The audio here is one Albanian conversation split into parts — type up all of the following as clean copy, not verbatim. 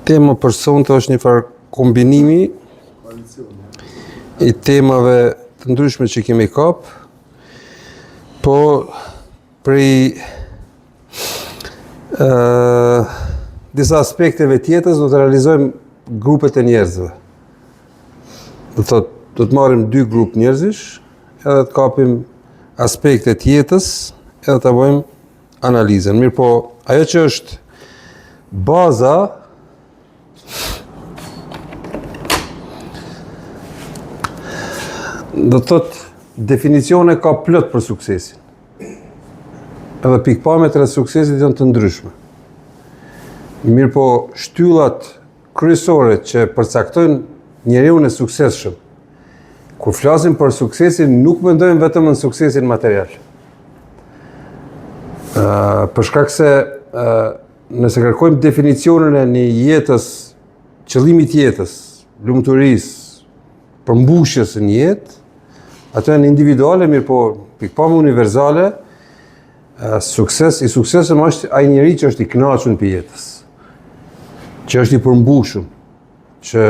Tema për sonte është një farë kombinimi i temave të ndryshme që kemi kap, po prej disa aspekteve tjetës do të realizojmë grupet e njerëzve. Do të marrim dy grup njerëzish, edhe të kapim aspektet tjetës, edhe të bëjmë analizën. Mirë po, ajo që është baza do të thotë definicione ka plot për suksesin. Edhe pikpamjet e suksesit janë të ndryshme. Mirë po, shtyllat kryesore që përcaktojnë njeriu e suksesshëm. Kur flasim për suksesin, nuk mendojmë vetëm në suksesin material. Për shkak se nëse kërkojmë definicionin e një jetës, qëllimit jetës, lumturisë, përmbushjes në jetë, ato janë individuale, mirë po pikpamje universale, suksesëm është ai njeri që është i kënaqur për jetës, që është i përmbushur, që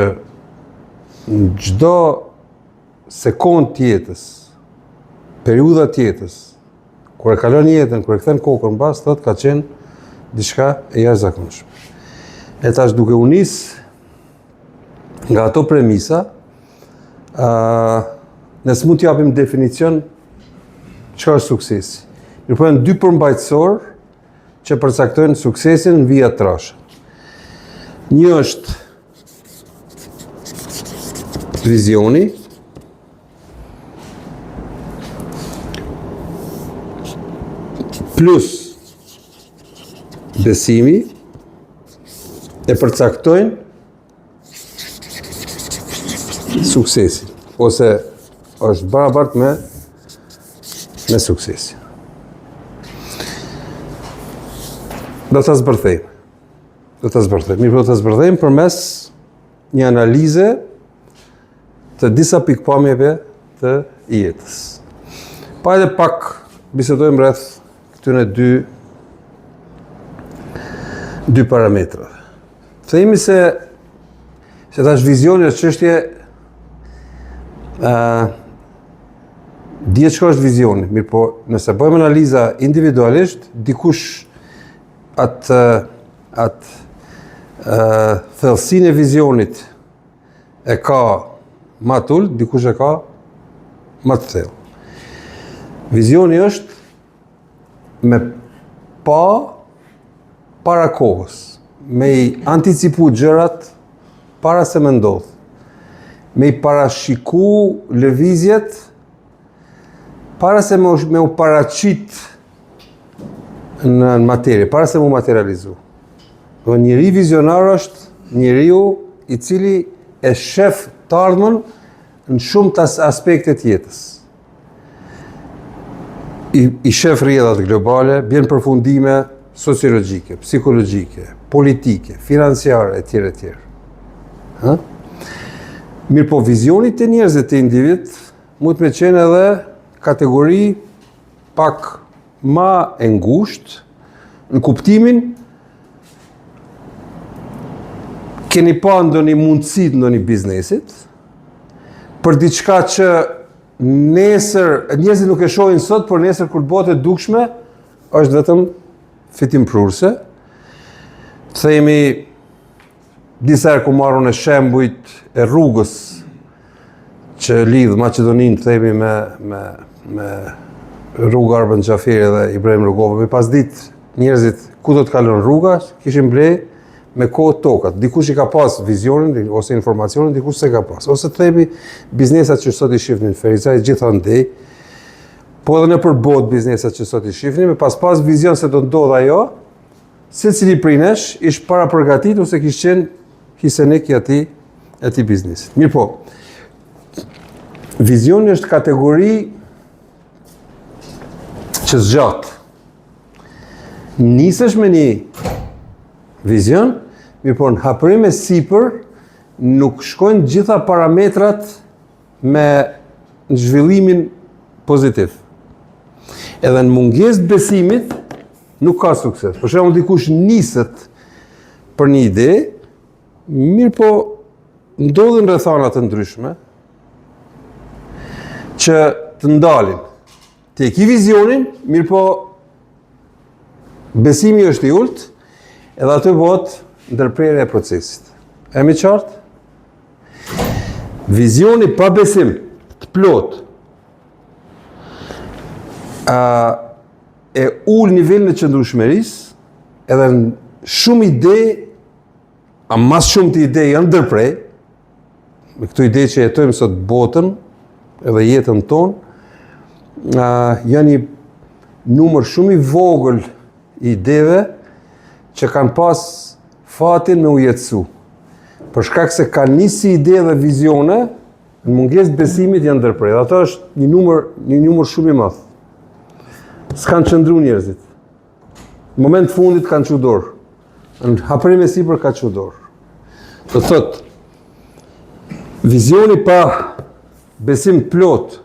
në çdo sekond të jetës, periudha të jetës, kur e kalon jetën, kur e kthen kokën mbas, thotë ka qenë diçka e jashtëzakonshme. E tash duke u nis nga ato premisa, ne s'mund t'japim definicion çfarë është suksesi. Mirë po janë dy përmbajtësor që përcaktojnë suksesin në vija trashe. Një është vizioni, plus besimi, e përcaktojnë suksesin, ose është barabart me suksesin. Do të zbërthejmë. Mirë, do të zbërthejmë përmes një analize të disa pikpamjeve të jetës. Pa edhe pak bisedojmë rreth këtyre dy parametrave. Themi se tash vizioni është çështje dihet çka është vizioni, mirë po nëse bëjmë analiza individualisht, dikush atë thellësinë e vizionit e ka më të ulët, dikush e ka më të thellë. Vizioni është me para kohës, me i anticipu gjërat para se me ndodh, me i parashiku lëvizjet para se me u paraqit në materie, para se me u materializu. Njëri vizionar është njeriu i cili e shef të ardhmen në shumë të aspektet jetës. I shef rrjedhat globale, bjen përfundime sociologjike, psikologjike, politike, financiare, etj. Mirë po vizionit të njerëzit të individ mund të me qenë edhe kategori pak ma e ngushtë në kuptimin keni pa ndonjë mundësi të ndonjë biznesit për diçka që nesër njerëzit nuk e shohin sot, por nesër kur bëhet e dukshme është vetëm fitim prurse. Themi disa herë ku marrën e shembujt e rrugës që lidh Maqedoninë themi me rruga Arben Xhaferi dhe Ibrahim Rugova. Me pas ditë njerëzit ku do të kalon rruga, kishin blej me kohë tokat. Dikush i ka pas vizionin ose informacionin, dikush se ka pas. Ose themi biznesat që sot i shifnin Ferizaj gjithandej, po edhe në përbot biznesat që sot i shifnin, me pas vizion se do të ndodh ajo, secili prej nesh ish para përgatit ose kish qenë hisenik i atij biznesit. Mirë po, vizioni është kategori që zgjat. Nisesh me një vizion, mirë po në hapërim e sipër nuk shkojnë gjitha parametrat me zhvillimin pozitiv. Edhe në mungesë të besimit nuk ka sukses. Për shembull dikush niset për një ide, Mirë po, ndodhin rrethana të ndryshme që të ndalin. Ti e ki vizionin, mirë po, besimi është i ulët, edhe aty bëhet ndërprerja e procesit. E mi qartë? Vizioni pa besim të plot e ul nivelin e qëndrueshmërisë edhe shumë ide, a mas shumë të ide janë ndërprej, me këto ide që jetojmë sot botën edhe jetën tonë, janë një numër shumë i vogël ideve që kanë pas fatin me u jetësu. Për shkak se kanë nisi ide dhe vizione, në mungesë të besimit janë ndërprej. Ato është një numër shumë i madh. S'kanë qëndru njerëzit. Në moment fundit kanë çu dorë. Në hapërim e sipër ka çu dorë. Do thotë, vizioni pa besim plot,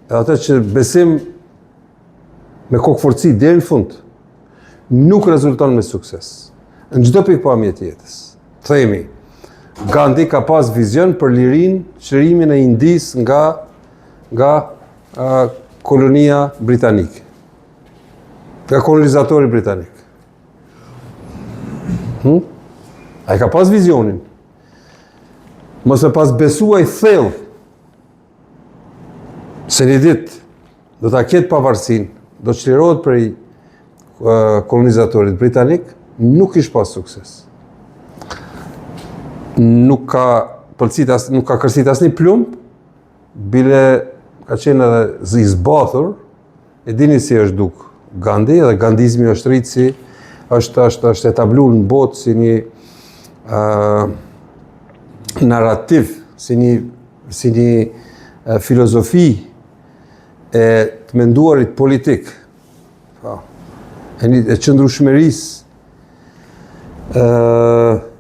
edhe ato që besim me kokëforci deri në fund, nuk rezulton me sukses. Në çdo pikpamje të jetës. Themi, Gandhi ka pas vizion për lirinë, çlirimin e Indis nga kolonia britanike. Nga kolonizatori britanik. Ai ka pas vizionin. Mos e pas besuaj thellë se një ditë do ta ketë pavarësinë, do të çlirohet prej kolonizatorit britanik, nuk ish pas sukses. Nuk ka kërcit asnjë plumb, bile ka qenë edhe i zbathur, e dini si është duk Gandhi, edhe gandizmi është rritë si, është etabluar në botë si një narrativ, si një filozofi e të menduarit politik, e qëndrueshmërisë,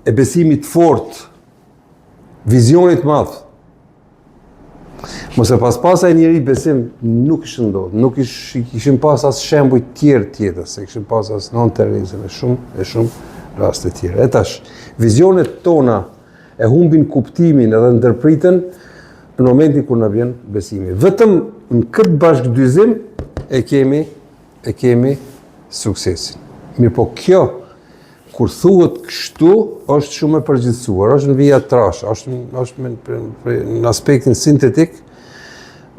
e besimit fort, vizionit madh. Mos e pas ai njeri besim nuk ishte ndodhur, nuk kishin pas as shembuj tjerë tjetër, se kishin pas as non terrorizëm e shumë raste tjera. E tash, vizionet tona e humbin kuptimin edhe ndërpritën në momentin kur na vjen besimi. Vetëm në këtë bashkëdyzim e kemi suksesin. Mirë po kjo, kur thuhet kështu, është shumë e përgjithësuar, është në vija trash, është në aspektin sintetik,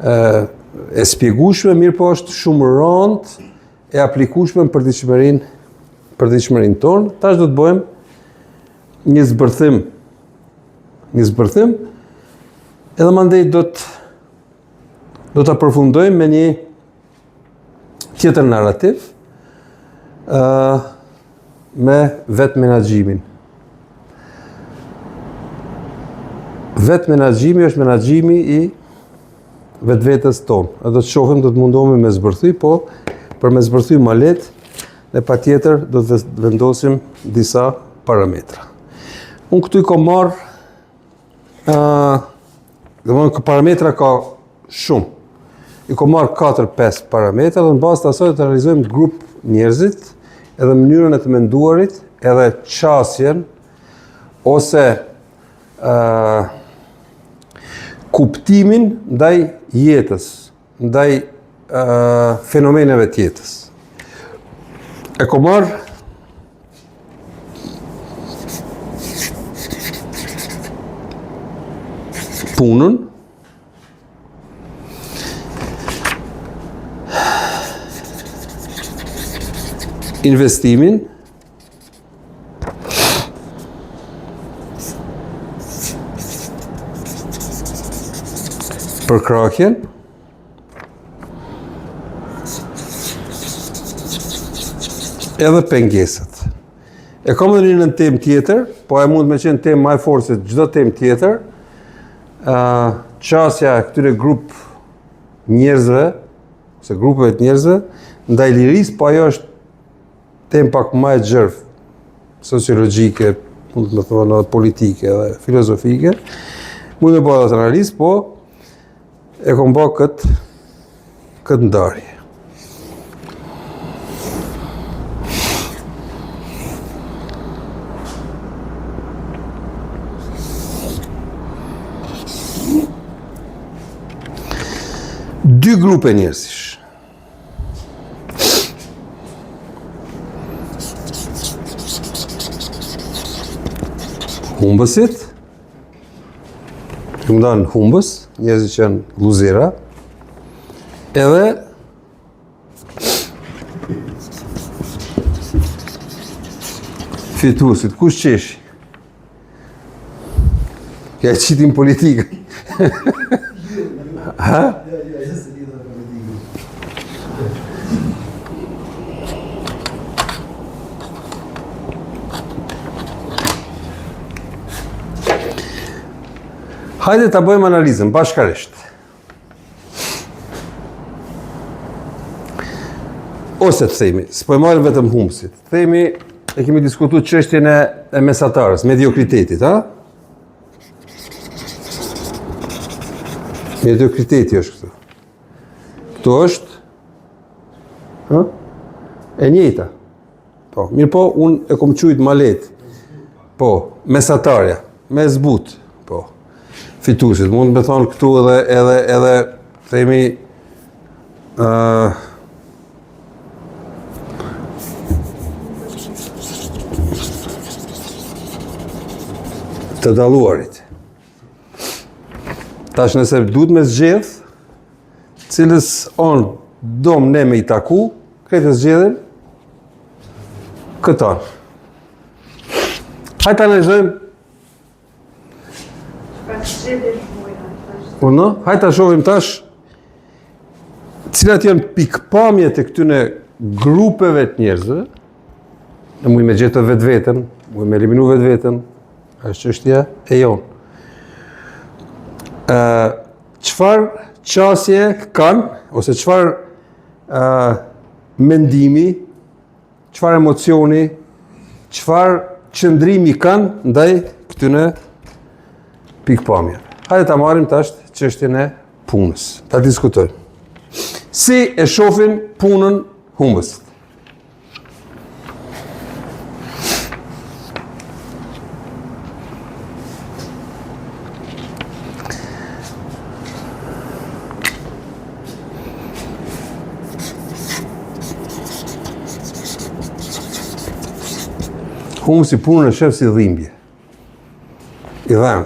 e spjegueshme, mirë po është shumë rëndë e aplikueshme për përditshmërinë tonë. Tash do të bëjmë një zbërthim, edhe mandej do të përfundojmë me një tjetër narrativ, me vetë menaxhimin. Vetë menaxhimi është menaxhimi i vetvetes tonë. Do të shohim, do të mundohemi me zbërthy, po për me zbërthy më lehtë, ne patjetër do të vendosim disa parametra. Unë këtu i kam marrë, parametra ka shumë. I kam marrë 4-5 parametra dhe në bazë të asaj të realizojmë grup njerëzit, edhe mënyrën e të menduarit, edhe qasjen, ose kuptimin ndaj jetës, ndaj fenomeneve të jetës. E kam marrë punën, investimin, përkrahjen, edhe pengesët. E kam edhe një temë tjetër, po e mund me qenë temë më e fortë se çdo temë tjetër, qasja e këtyre grup njerëzve, ose grupeve të njerëzve, ndaj lirisë, po ajo është temë pak më e gjerë, sociologjike, mund të thonë politike dhe filozofike, mund të bëhet analizë, po e kam bërë këtë ndarje. dy grupe njerëzish. Humbësit, më danë humbës, njerëzit që janë luzera, edhe fitusit, kush qeshi? Ja e qitim politikë. Ha? Hajde ta bëjmë analizën bashkarisht. Ose të themi, s'po e marrim vetëm humbësit. Themi, e kemi diskutuar çështjen e mesatarës, mediokritetit, ha? Mediokriteti është këtu. Këtu është, ha? E njëjta. Po, mirë po, unë e kom qujt ma letë. Po, mesatarja, me zbut, po. Fitusit, mund me thonë këtu edhe themi të dalluarit. Tash nëse duhet me zgjedh, cilës on dom ne me I taku, këtë zgjedhin këta. Hajtë analizojmë. Hajtë ta shohim tash cilat janë pikpamjet e këtyne grupeve të njerëzve. Ne mujmë me gjetë vetveten, mujmë me eliminu vetveten. Është çështja e jonë. Çfarë qasje kanë, ose çfarë mendimi, çfarë emocioni, çfarë qëndrimi kanë ndaj këtyne pikpamjeve. Hajde ta marrim tash çështjen e punës. Ta diskutojmë. Si e shohin punën humbësit? Humbësi punën e shef si dhimbje. I dhenë.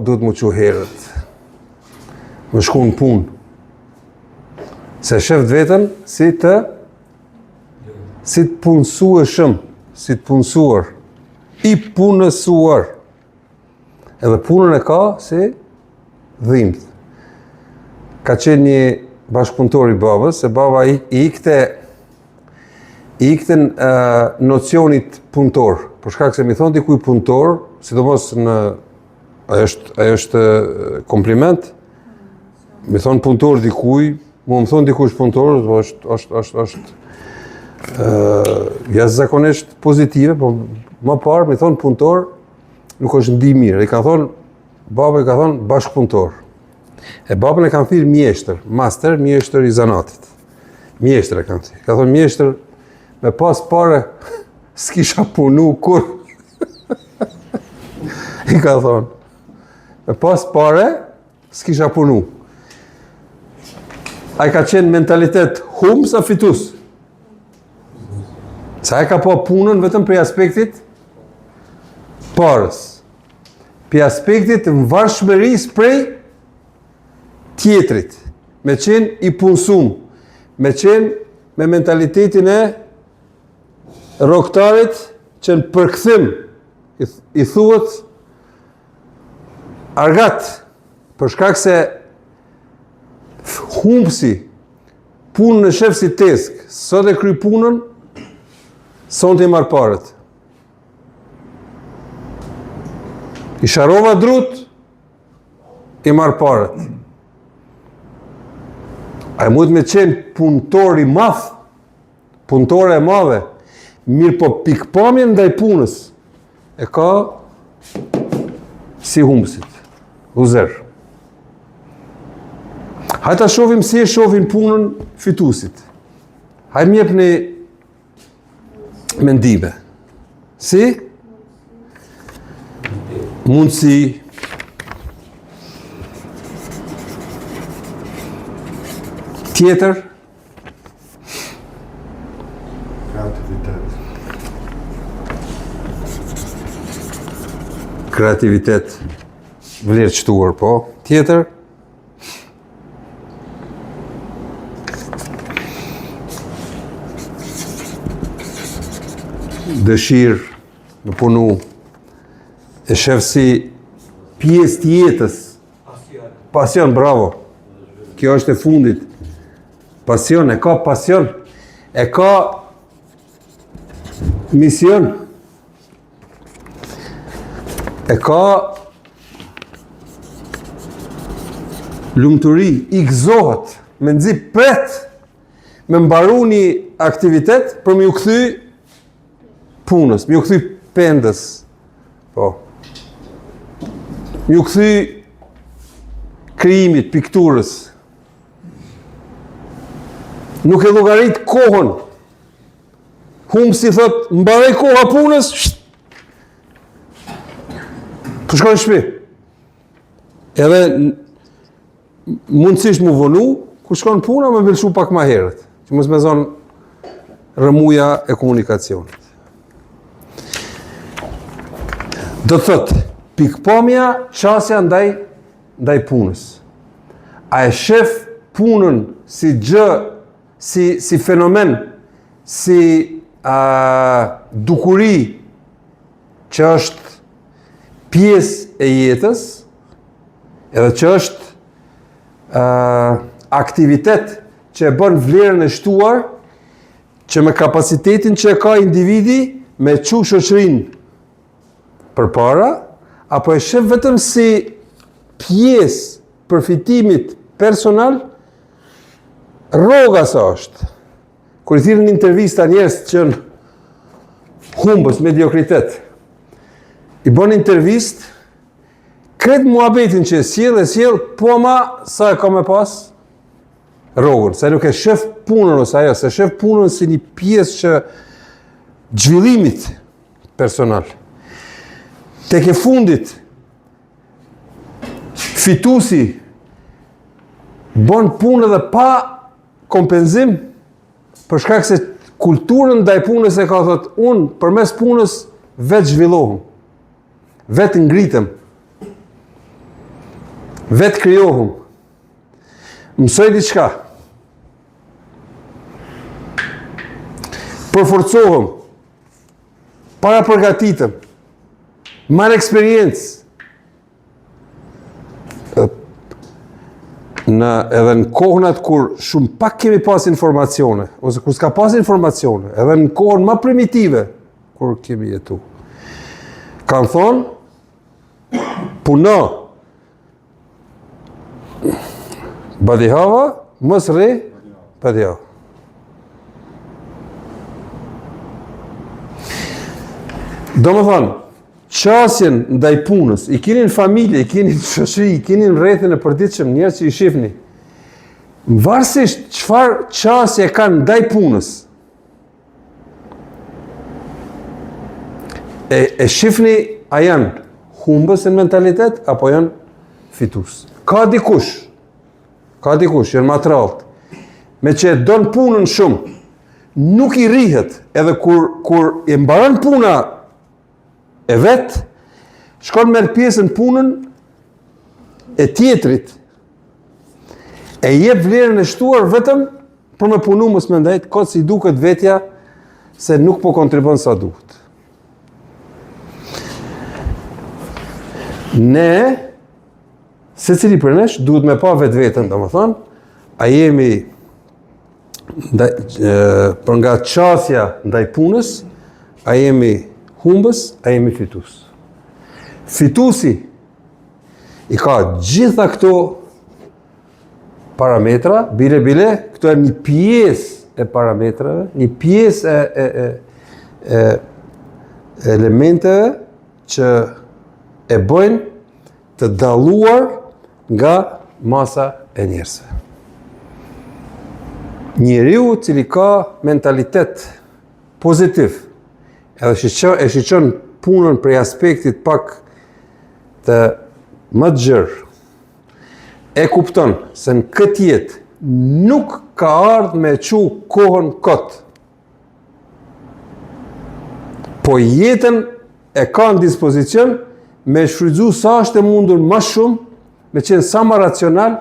Duhet mu që herët. Më shku në punë. Se shef vetën si të punësueshëm, si të punësuar. I punësuar. Edhe punën e ka si dhimbë. Ka qenë një bashkëpunëtor I babës, se baba I ikten nocionit punëtor. Për shkak se mi thonë dikuj punëtor, sidomos në ajo është kompliment. Mi thonë punëtor dikuj, mu më thonë dikush punëtor, është jashtëzakonisht pozitive, po më parë mi thonë punëtor nuk është ndi mirë. I ka thonë, baba I ka thonë bashkëpunëtor. E babën e kanë thirrë mjeshtër, master, mjeshtër I zanatit. Mjeshtër e kanë thirrë. Ka thonë mjeshtër, me pas pare, s'kisha punu kur. I ka thonë, me pas pare, s'kisha punu. A I ka qenë mentalitet humbës a fitus? Sa I ka po punën vetëm për aspektit parës. Për aspektit varshmërisë prej tjetrit. Me qenë I punsum. Me qenë me mentalitetin e roktarit që në përkthim I thuhet argat, për shkak se humbësi punën e shef si tesk, sot e kry punën, sonte I marr parët. I sharova drut, I marr parët. A I mund me qenë punëtor I madh, punëtore e madhe, mirë po pikpamjen ndaj punës e ka si humbësit, luzer. Hajde ta shohim si e shohin punën fitusit. Hajde më jepni mendime. Si? Mundësi, Tjetër, kreativitet, vlerë qëtuar, po. Tjetër, dëshirë me punu, e shef si pjesë të jetës. Pasion, bravo. Kjo është e fundit. Pasion, e ka pasion. E ka mision. E ka lumturi, i gëzohet, me nxi pret, me mbaru një aktivitet për me u kthy punës, me u kthy pendës. Po. Me u kthy krijimit, pikturës. Nuk e llogarit kohën. Humsi thot, mbaroj koha punës, po shkoj në shtëpi. Edhe mundësisht mu vonu, ku shkon puna me velshu pak ma herët, që mos me zonë rëmuja e komunikacionit. Do të thot, pikpamja qasja ndaj punës. A e shef punën si gjë, si fenomen, si dukuri që është pjesë e jetës, edhe që është aktivitet që e bën vlerën e shtuar, që me kapacitetin që e ka individi me çu shoqërinë përpara, apo e shef vetëm si pjesë përfitimit personal, rroga sa është. Kur i thirrën intervista njerëz që në humbës, mediokritet, i bën intervistë, kretë muhabetin që e sjell, po ma sa e ka me pas rrogën, se nuk e shef punën ose ajo, se shef punën si një pjesë që zhvillimit personal. Tek e fundit, fitusi bën punë edhe pa kompenzim, për shkak se kulturën ndaj punës e ka thot, unë përmes punës vetë zhvillohem, vetë ngritem, vetë krijohem, mësoj diçka, përforcohem, para përgatitem, marr eksperiencë, edhe në kohënat kur shumë pak kemi pas informacione, ose kur s'ka pas informacione, edhe në kohën më primitive, kur kemi jetu. Kanë thonë, puno, badihava, mos re, badihava. Do më thonë, qasjen ndaj punës, i keni në familje, i keni në shoqëri, i keni në rrethin e përditshëm, njerëz që i shihni. Varësisht çfarë qasje kanë ndaj punës, e shihni a janë humbës në mentalitet apo janë fitus. Ka dikush, janë më të rrallë, me që e don punën shumë, nuk i rrihet, edhe kur e mbaron puna e vetë, shkon merr pjesën punën e tjetrit, e jep vlerën e shtuar vetëm për me punu mos me ndajt, këtë si duket vetja se nuk po kontribon sa duhet. Ne, se cili për nesh, duhet me pa vetë vetën, do më thonë, a jemi për nga qasja ndaj punës, a jemi humbës, a jemi fitus. Fitusi i ka gjitha këto parametra, bile, këto e një pjesë e parametrave, një pjesë e elementeve që e bëjnë të dalluar nga masa e njerëzve. Njeriu cili ka mentalitet pozitiv, edhe e shiqon punën prej aspektit pak të më të gjerë, e kupton se në këtë jetë nuk ka ardhur me çu kohën kot. Po jetën e ka në dispozicion me shfrytzu sa është e mundur më shumë, me qenë sa më racional,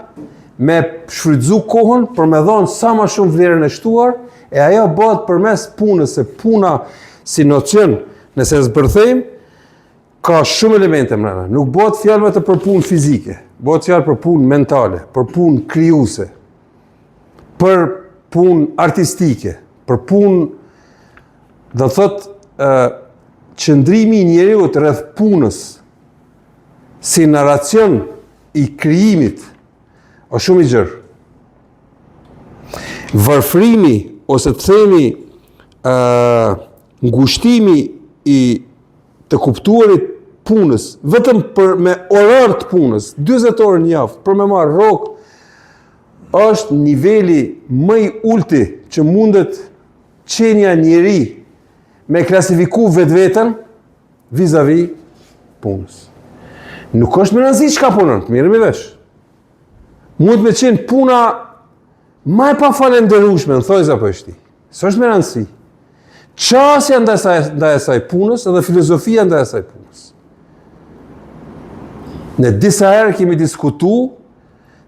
me shfrytzu kohën për me dhonë sa më shumë vlerën e shtuar, e ajo bëhet përmes punës, se puna si nocion, nëse zbërthejmë, ka shumë elemente mbrana. Nuk bëhet fjalë vetëm për punë fizike, bëhet fjalë për punë mentale, për punë krijuese, për punë artistike, për punë, do të thotë, qëndrimi i njeriut rreth punës si narracion i krijimit është shumë i gjerë. Varfrimi ose të themi ngushtimi i të kuptuarit punës, vetëm për me orar të punës, 40 orë në javë, për me marrë rrogë, është niveli më i ulti që mundet qenja njeri me klasifiku vetveten vis-a-vis punës. Nuk është me rëndësi çka punon, të mirëm i vesh. Mund me qenë puna ma e pa falenderueshme, në thojza po është ti. S'është me rëndësi. Qasja ndaj asaj punës edhe filozofia ndaj asaj punës. Në disa herë kemi diskutu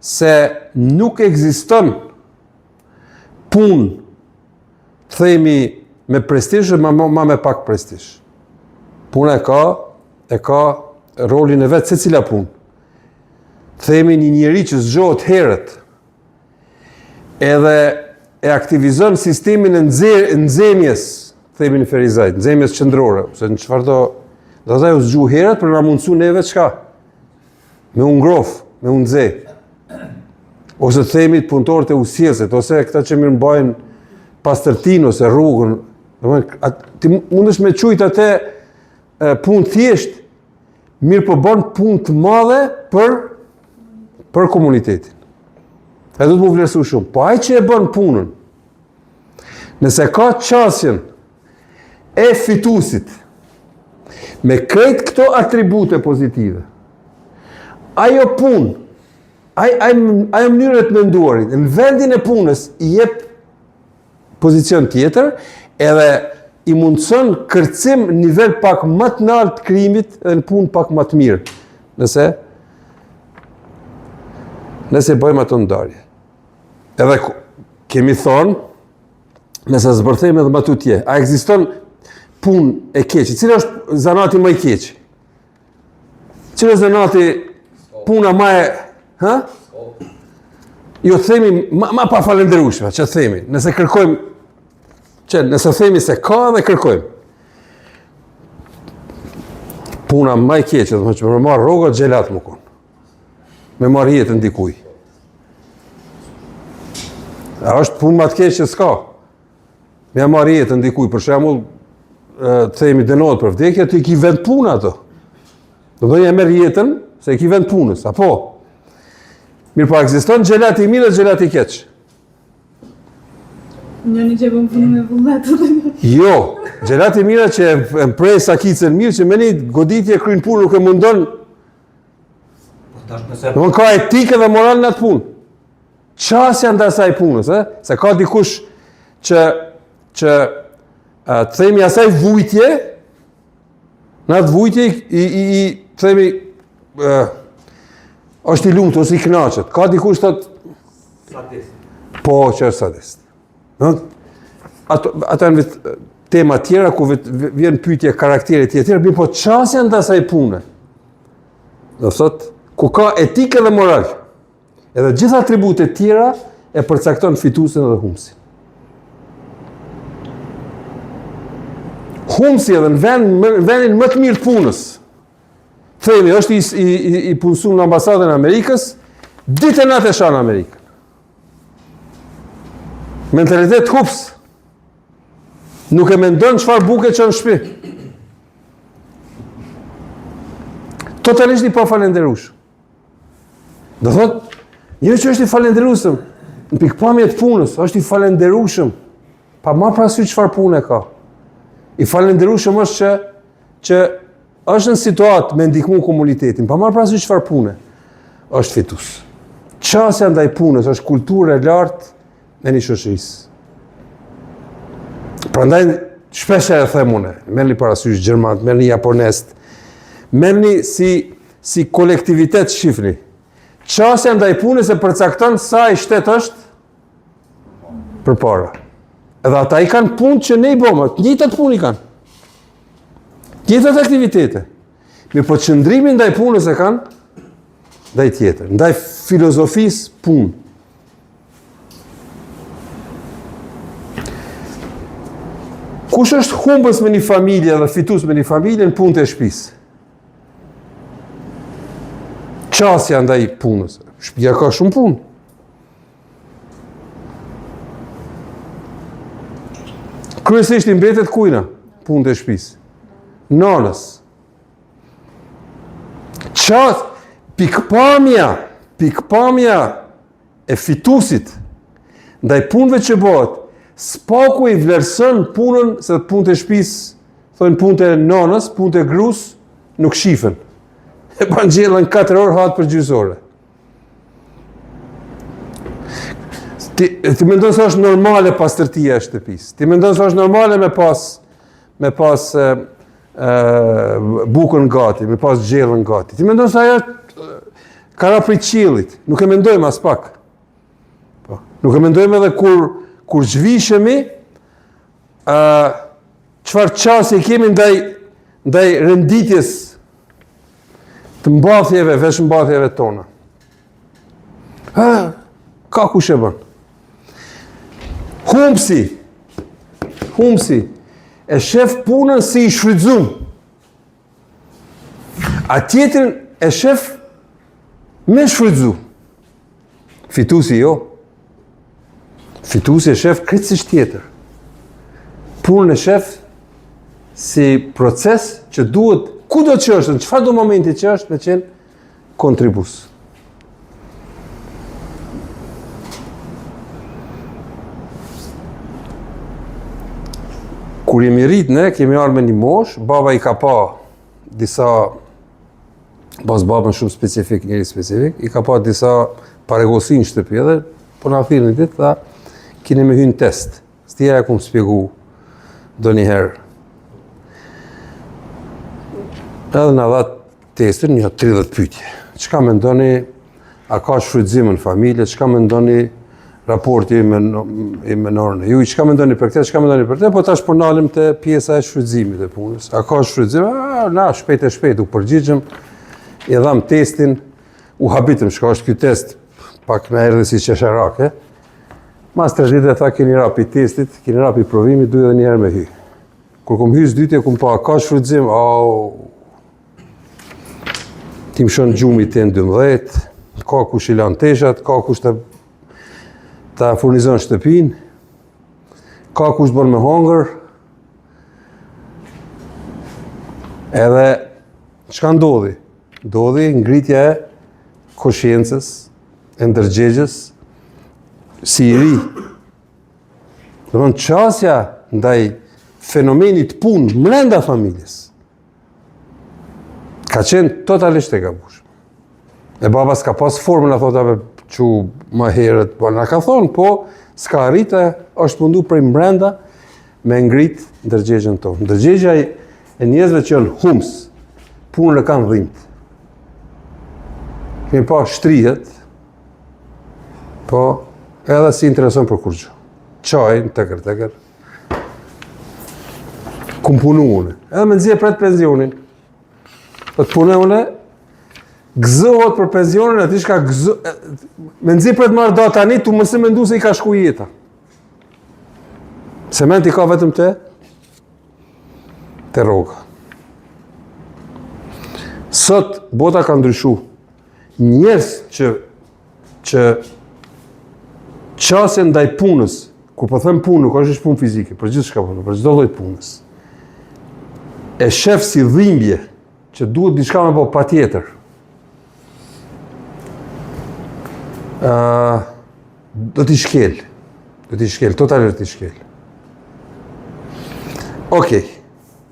se nuk ekziston punë, themi me prestizh, ma me pak prestizh. Puna e ka rolin e vetë se cila punë. Themi një njeri që zgjohet herët, edhe e aktivizon sistemin e nxemjes, themi në Ferizajt, nxemjes qendrore, ose në çfarë do të u zgju herët për na mundsu neve çka? Me u ngrof, me u nxe. Ose themi punëtorët e usjesit, ose këta që mirë mbajnë pastërtin ose rrugën. Ti mundesh me qujt atë punë thjesht, mirë po bën punë të madhe për komunitetin. E do të më vlerësu shumë. Po ai që e bën punën, nëse ka qasjen e fituesit, me krejt këto atribute pozitive, ajo punë, ajo mënyrë të menduarit, në vendin e punës i jep pozicion tjetër, edhe i mundson kërcim në nivel pak më të lartë të krijimit edhe në punë pak më të mirë. Nëse bëjmë ato ndarje. Edhe kemi thonë, nëse zbërthejmë edhe më tutje, a ekziston punë e keqe? Cila është zanati më i keq? Cila është zanati puna më e, ha? Jo themi ma pa falenderueshme, që themi, nëse kërkojmë, nëse themi se ka dhe kërkojmë. Puna më e keqe, dhe që me marrë rrogat gjelat më konë. Me marrë jetën dikuj. A është punë më të keqe që s'ka. Me marrë jetën dikuj, për shembull, të themi dënohet për vdekje, ti ki vend punë ato. Do të e merr jetën, se ki vend punës, apo? Mirë po, ekziston xhelati i mirë dhe xhelati i keq. Njëni që bën punën e vullnetit. Jo, xhelati i mirë që e prej sakicën mirë, që meni goditje kryen punë nuk e mundon. Nuk ka etikë dhe moral në atë punë. Qasja ndaj asaj punës, se ka dikush që të themi asaj vujtje, në atë vujtje i themi është i lumtur ose i kënaqet. Ka dikush thotë sadist. Po, që është sadist. Ato janë tema tjera ku vjen pyetje karakteri tjetër, po çësia ndaj asaj pune. Do thotë ku ka etikë dhe moral. Edhe gjitha atributet tjera e përcakton fituesin dhe humsin. Humsi edhe në vendin më të mirë të punës. Themi, është i punësuar në ambasadën e Amerikës, ditë e natë e shanë Amerikën. Mentalitet hups. Nuk e mendon çfarë buke që në shtëpi. Totalisht i pa falenderueshëm. Do thotë, njëri që është i falenderueshëm në pikpamje të punës, është i falenderueshëm pa marrë parasysh çfarë pune ka. I falenderueshëm është që është në situatë me ndihmu komunitetin, pa marrë parasysh çfarë pune, është fitues. Qasja ndaj punës është kulturë e lartë e një shoqërisë. Prandaj shpesh e them unë, merrni parasysh gjermanët, merrni japonest, merrni si kolektivitet shifni. Çësia ndaj punës e përcakton sa i shtet është përpara. Edhe ata i kanë punë që ne i bëmë, të njëjtat punë i kanë. Të njëjtat aktivitete. Mirë, po qëndrimin ndaj punës e kanë ndaj tjetër, ndaj filozofisë punë. Kush është humbës me një familje dhe fitus me një familje në punët e shtëpisë? Qasja ndaj punës. Shtëpia ka shumë punë. Kryesisht i mbetet kujna punët e shtëpisë? Nanës. Pikpamja e fitusit ndaj punëve që bëhet, spaku i vlerëson punën se punët e shtëpisë, thonë punët e nanës, punët e gruas nuk shifen. E ban gjellën 4 orë hatë për gjysore. Ti mendon se është normale pastërtia e shtëpisë. Ti mendon se është normale me pas bukën gati, me pas gjellën gati. Ti mendon se ajo kara prej qiellit. Nuk e mendojmë as pak. Po. Nuk e mendojmë edhe kur zhvishemi, çfarë çasti kemi ndaj renditjes të mbathjeve, veç mbathjeve tona. Ka kush e bën. Humbsi e shef punën si i shfrytzuar. A tjetrin e shef me shfrytzu. Fitusi jo. Fitusi e shef krejtësisht tjetër. Punën e shef si proces që duhet, ku do që është, në çfarë do momenti që është, me qenë kontribus. Kur jemi rrit ne, kemi arë me një mosh, baba i ka pa disa, pas babën shumë specifik, njëri specifik, i ka pa disa paregosin në shtëpi edhe, po në thirë një ditë, tha, kine me hynë test. Stija e ku më spjegu do njëherë. Edhe në dha testin, një 30 pyetje. Çka mendoni, a ka shfrytëzim në familje, çka mendoni raporti me norën e juaj, çka mendoni për këtë, çka mendoni për këtë, po tash po nalim te pjesa e shfrytëzimit të punës. A ka shfrytëzim? Na, shpejt u përgjigjëm, i dham testin, u habitëm, shka është ky test, pak me erdhe si qesharake. Mas 3 ditë e tha, keni rapi testit, keni rapi provimit, duhet edhe njëherë me hy. Kur kom hys dytje, kom pa, ka shfrytëzim, ti më shon gjumi të 12, ka kush i lan teshat, ka kush ta furnizon shtëpin, ka kush bën me hongër, edhe çka ndodhi? Ndodhi ngritja e koshiencës, e ndërgjegjes, si i ri. Domthon çësia ndaj fenomenit punë brenda familjes ka qenë totalisht e gabueshme. E baba s'ka pas formën, a thotave që më herët, po na ka thonë, po s'ka arritë, është mundu prej brenda me ngrit ndërgjegjen tonë. Ndërgjegja e njerëzve që janë hums, punën e kanë dhimbët. Kemi pa shtrihet, po edhe si intereson për kur gjë. Qajnë, tëkër. Kum punu une. Edhe me nëzje pret pensionin. Po të punë une, gëzohet për pensionin, ati shka me nëzje pret marrë do tani, tu mëse me ndu se i ka shku jeta. Cement i ka vetëm te rroga. Sot, bota ka ndryshu. Njerëz që qasjen ndaj punës, kur po them punë, nuk është punë fizike, për gjithë shka punë, për çdo lloj punës, e shef si dhimbje, që duhet diçka me po patjetër. Do t'i shkel, totalisht t'i shkel. Okej,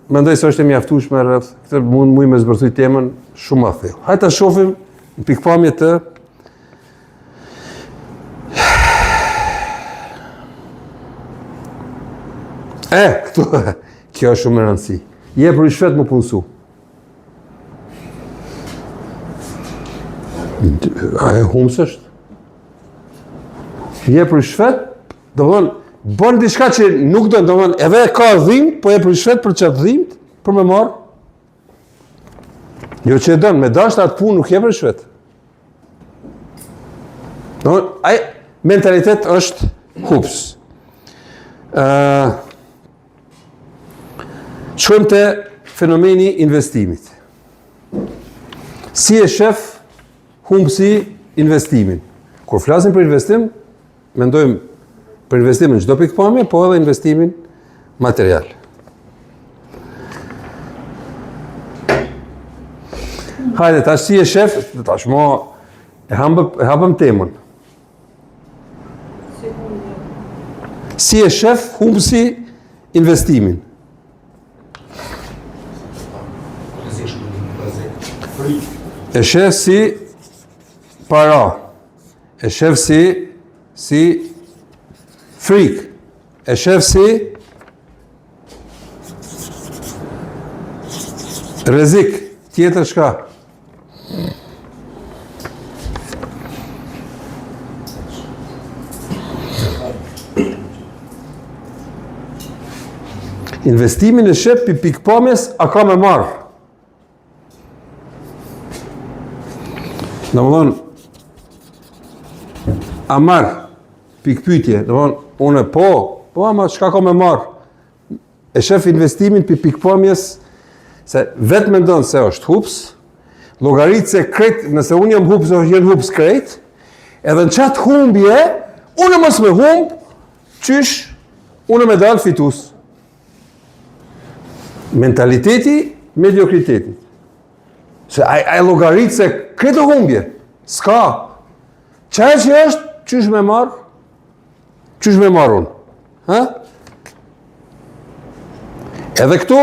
mendoj se është e mjaftueshme rreth, këtë mund me zbërthuj temën shumë ma thellë. Hajde ta shohim në pikpamje të Këtu, kjo është shumë e rëndësi. Je për i shvet më punësu. A e humës është? Je për i shvet, do më thonë, bën diçka që nuk do të thonë, edhe ka dhimbë, po je për i shvet për çat dhimbë, për me marr. Jo që e don, me dashur atë punë nuk je për i shvet. Do ai mentalitet është hups. Shkojmë te fenomeni investimit. Si e shef humbsi investimin? Kur flasim për investim, mendojmë për investimin çdo pikpamje, po edhe investimin material. Hajde, tash si e shef, tash mo e hapëm temën. Si e shef humbsi investimin? E shef si para. E shef si frikë. E shef si rrezik. Tjetër shka? Investimin e shef pi pikpamjes a ka me marrë. Në më thonë, a marrë pikpytje, në më thonë, unë po, ama çka ka me marrë? E shef investimin pi pikpamjes, se vetë me ndonë se është hups, llogaritë se krejt, nëse unë jam hups, jenë hups krejt, edhe në qatë humbje, unë mos me humb, qysh, unë me dalë fitus. Mentaliteti, mediokriteti. Se ai llogaritë se krejt o humbje, s'ka. Qaj që është, qysh me marrë? Qysh me marrë unë? Ha? Edhe këto,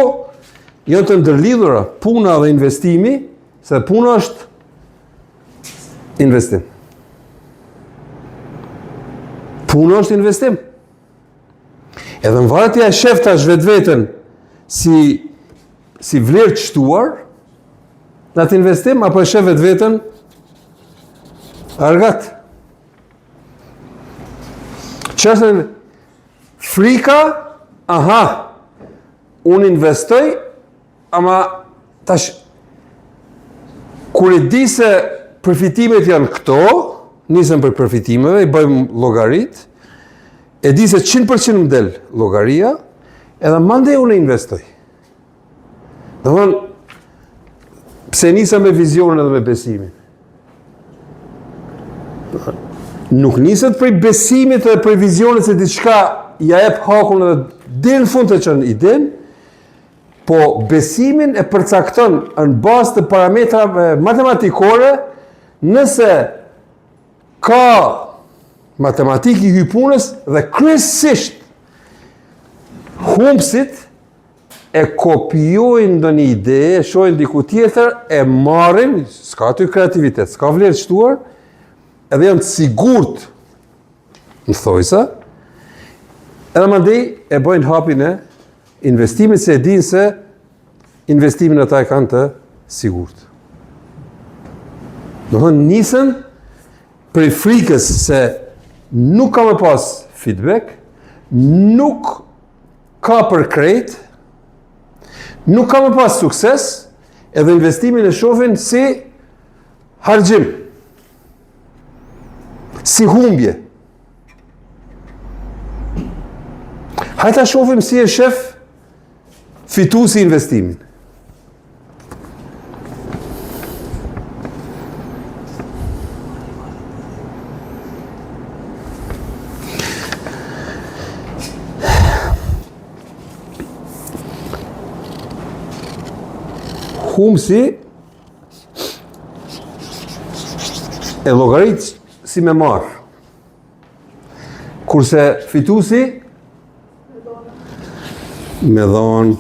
janë të ndërlidhura puna dhe investimi, se puna është investim. Puna është investim. Edhe në varet ja e shef tash vetveten si vlerë të shtuar, në atë investim, apo e shef vetveten argat. Qësën frika, aha, unë investoj, ama tash kur e di se përfitimet janë këto, nisem për përfitimeve, i bëjmë llogarit, e di se 100% më del llogaria, edhe mandej unë investoj. Do thonë, pse nisem me vizionin edhe me besimin. Nuk niset prej besimit edhe prej vizionit se diçka ja jep hakun edhe deri në fund të çon iden, po besimin e përcakton në bazë të parametrave matematikore, nëse ka matematik i hypunës dhe kryesisht humbsit e kopjojnë ndonjë ide, shohin diku tjetër, e marrin, s'ka aty kreativitet, s'ka vlerë të shtuar, edhe janë të sigurt në thojsa, edhe mandej e bëjnë hapin e investimit se e dinë se investimin ata e kanë të sigurt. Do thonë nisën prej frikës se nuk ka më pas feedback, nuk ka për krejt, nuk ka më pas sukses, edhe investimin e shohin si harxhim, si humbje. Hajta shohim si e shef fituesi investimin. Humbsi e llogarit si me marr. Kurse fituesi me dhon